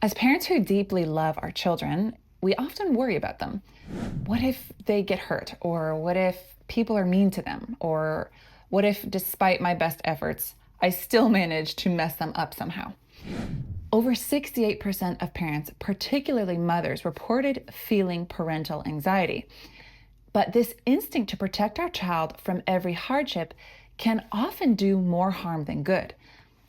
As parents who deeply love our children, we often worry about them. What if they get hurt? Or what if people are mean to them? Or what if, despite my best efforts, I still manage to mess them up somehow? Over 68% of parents, particularly mothers, reported feeling parental anxiety. But this instinct to protect our child from every hardship can often do more harm than good.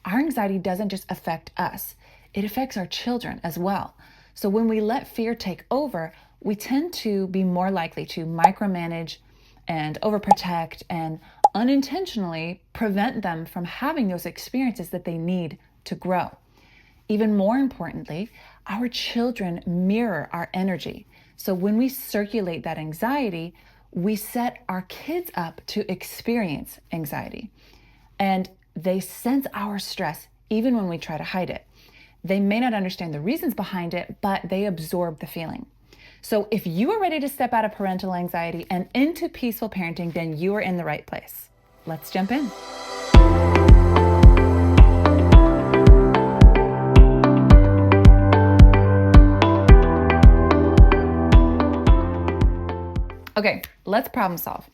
Our anxiety doesn't just affect us, it affects our children as well. So when we let fear take over, we tend to be more likely to micromanage and overprotect and unintentionally prevent them from having those experiences that they need to grow. Even more importantly, our children mirror our energy. So when we circulate that anxiety, we set our kids up to experience anxiety. And they sense our stress even when we try to hide it. They may not understand the reasons behind it, but they absorb the feeling. So if you are ready to step out of parental anxiety and into peaceful parenting, then you are in the right place. Let's jump in. Okay, let's problem solve.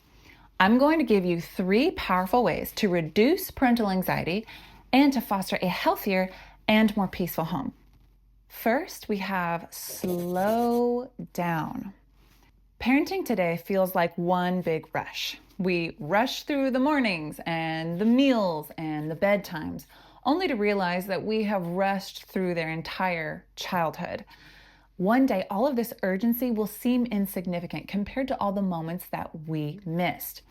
I'm going to give you 3 powerful ways to reduce parental anxiety and to foster a healthier and more peaceful home. First, we have slow down. Parenting today feels like one big rush. We rush through the mornings and the meals and the bedtimes, only to realize that we have rushed through their entire childhood. One day, all of this urgency will seem insignificant compared to all the moments that we missed.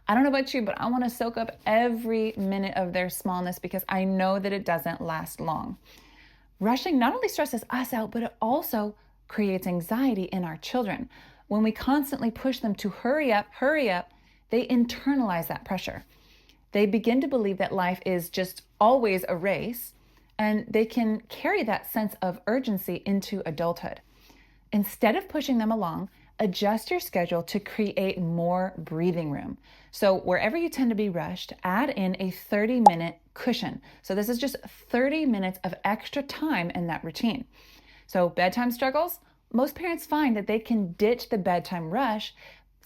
I don't know about you, but I want to soak up every minute of their smallness because I know that it doesn't last long. Rushing not only stresses us out, but it also creates anxiety in our children. When we constantly push them to hurry up, they internalize that pressure. They begin to believe that life is just always a race, and they can carry that sense of urgency into adulthood. Instead of pushing them along, adjust your schedule to create more breathing room. So wherever you tend to be rushed, add in a 30-minute cushion. So this is just 30 minutes of extra time in that routine. So bedtime struggles, most parents find that they can ditch the bedtime rush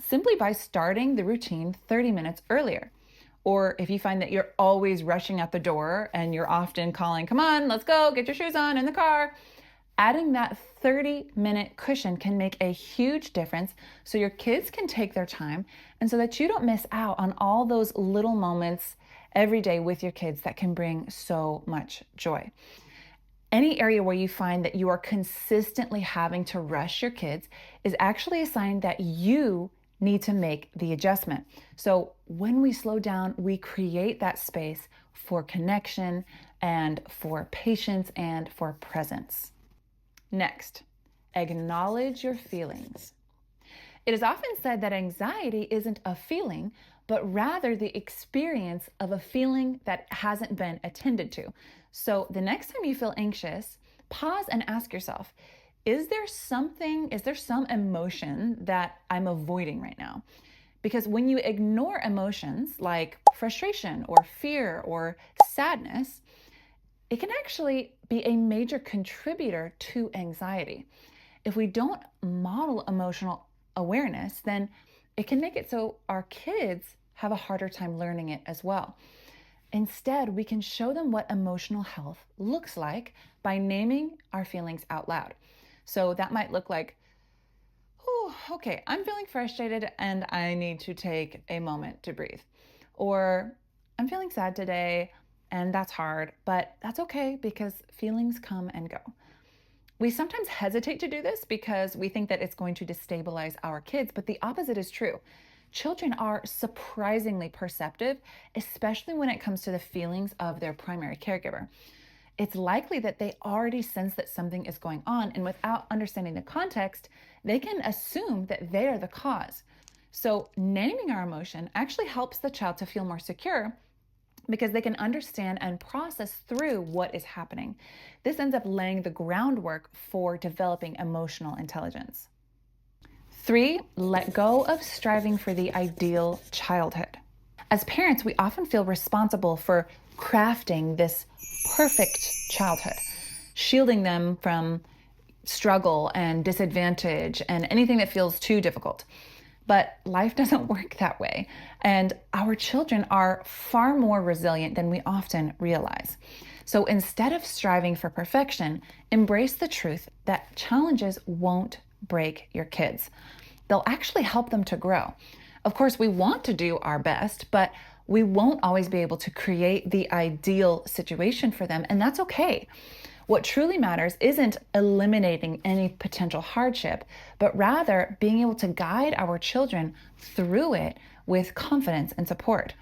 simply by starting the routine 30 minutes earlier. Or if you find that you're always rushing out the door and you're often calling, come on, let's go, get your shoes on in the car, adding that 30-minute cushion can make a huge difference so your kids can take their time and so that you don't miss out on all those little moments every day with your kids that can bring so much joy. Any area where you find that you are consistently having to rush your kids is actually a sign that you need to make the adjustment. So when we slow down, we create that space for connection and for patience and for presence. Next, acknowledge your feelings. It is often said that anxiety isn't a feeling, but rather the experience of a feeling that hasn't been attended to. So the next time you feel anxious, pause and ask yourself, is there some emotion that I'm avoiding right now? Because when you ignore emotions like frustration or fear or sadness, it can actually be a major contributor to anxiety. If we don't model emotional awareness, then it can make it so our kids have a harder time learning it as well. Instead, we can show them what emotional health looks like by naming our feelings out loud. So that might look like, oh, okay, I'm feeling frustrated and I need to take a moment to breathe. Or I'm feeling sad today and that's hard, but that's okay because feelings come and go. We sometimes hesitate to do this because we think that it's going to destabilize our kids, but the opposite is true. Children are surprisingly perceptive, especially when it comes to the feelings of their primary caregiver. It's likely that they already sense that something is going on, and without understanding the context, they can assume that they are the cause. So naming our emotion actually helps the child to feel more secure because they can understand and process through what is happening. This ends up laying the groundwork for developing emotional intelligence. 3, let go of striving for the ideal childhood. As parents, we often feel responsible for crafting this perfect childhood. shielding them from struggle and disadvantage and anything that feels too difficult. But life doesn't work that way. And our children are far more resilient than we often realize. So instead of striving for perfection, embrace the truth that challenges won't break your kids. They'll actually help them to grow. Of course, we want to do our best, but we won't always be able to create the ideal situation for them, and that's okay. What truly matters isn't eliminating any potential hardship, but rather being able to guide our children through it with confidence and support.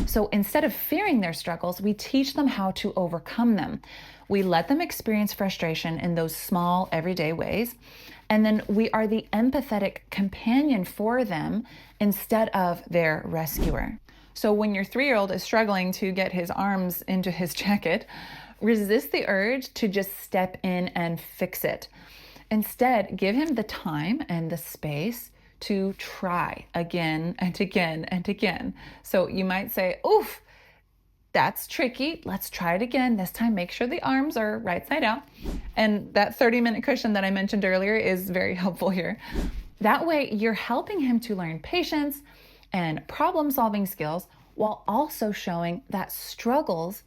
So instead of fearing their struggles, we teach them how to overcome them. We let them experience frustration in those small, everyday ways, and then we are the empathetic companion for them instead of their rescuer. So when your 3-year-old is struggling to get his arms into his jacket, resist the urge to just step in and fix it. Instead, give him the time and the space to try again and again and again. So you might say, oof, that's tricky. Let's try it again. This time, make sure the arms are right side out. And that 30-minute cushion that I mentioned earlier is very helpful here. That way, you're helping him to learn patience and problem-solving skills while also showing that struggles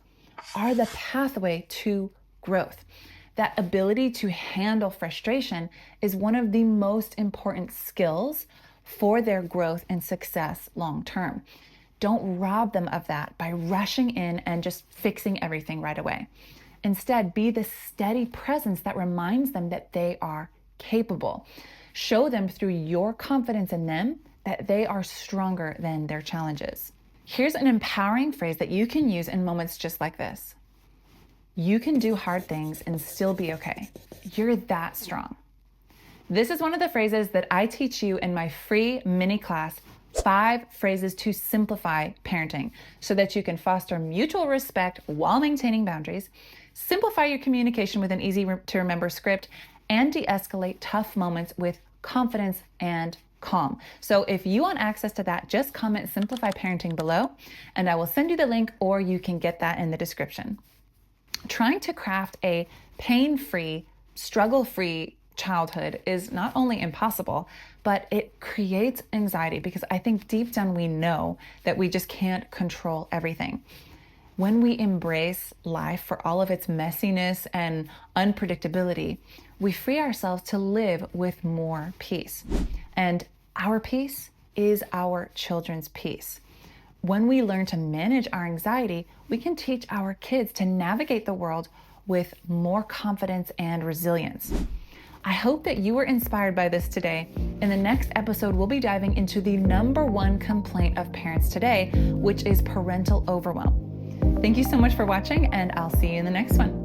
are the pathway to growth. That ability to handle frustration is one of the most important skills for their growth and success long term. Don't rob them of that by rushing in and just fixing everything right away. Instead, be the steady presence that reminds them that they are capable. Show them through your confidence in them that they are stronger than their challenges. Here's an empowering phrase that you can use in moments just like this. You can do hard things and still be okay. You're that strong. This is one of the phrases that I teach you in my free mini class, 5 Phrases to Simplify Parenting, so that you can foster mutual respect while maintaining boundaries, simplify your communication with an easy to remember script, and de-escalate tough moments with confidence and calm. So if you want access to that, just comment Simplify Parenting below, and I will send you the link, or you can get that in the description. Trying to craft a pain-free, struggle-free childhood is not only impossible, but it creates anxiety because I think deep down we know that we just can't control everything. When we embrace life for all of its messiness and unpredictability, we free ourselves to live with more peace. And our peace is our children's peace. When we learn to manage our anxiety, we can teach our kids to navigate the world with more confidence and resilience. I hope that you were inspired by this today. In the next episode, we'll be diving into the #1 complaint of parents today, which is parental overwhelm. Thank you so much for watching, and I'll see you in the next one.